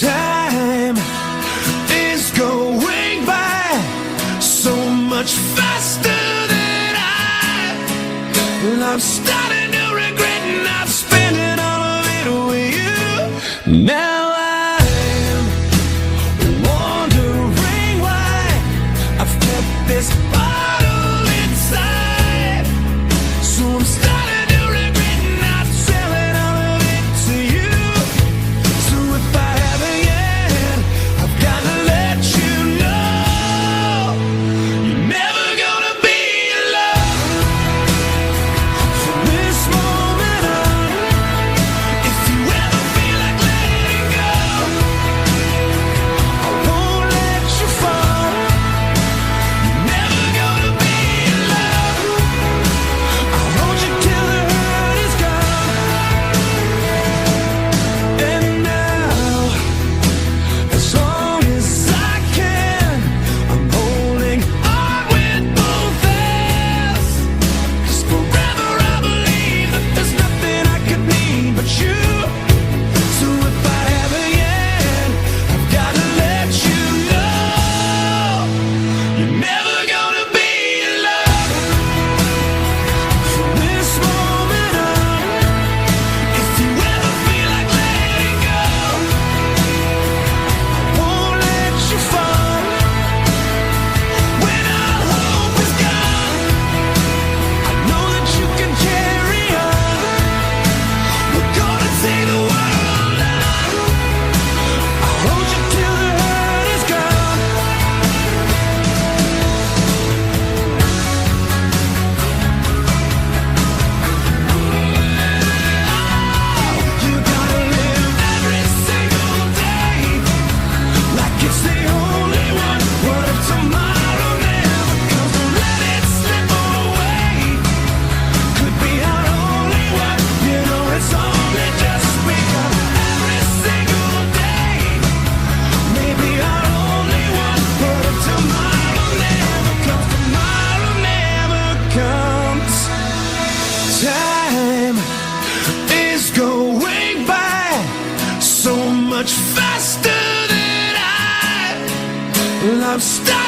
Time is going by so much faster than I'm starting to regret not spending all of it with you. Now I'm wondering why I've kept this bottle inside. So I'm starting to regret not selling all of it to you. So if I haven't yet, I've got to let you know you're never gonna be alone from this moment on. If you ever feel like letting go, I won't let you fall. You're never gonna be alone. I'll hold you till the hurt is gone. And now, as long as I can, I'm holding on with both hands. 'Cause forever I believe that there's nothing I could need but you. So if I haven't yet, I've got to let you know you're never gonna be alone from this moment on. If you ever feel like letting go, I won't let you fall. When all hope is gone, I know that you can carry on. We're gonna take the world on. I'll hold you till the hurt is gone. You gotta live every single day like it's the only one. What if tomorrow never comes? Don't let it slip away. Could be our only one. You know it's only just begun. Every single day, maybe our only one. What if tomorrow never comes? Tomorrow never comes. Time is going by so much faster than I'm starting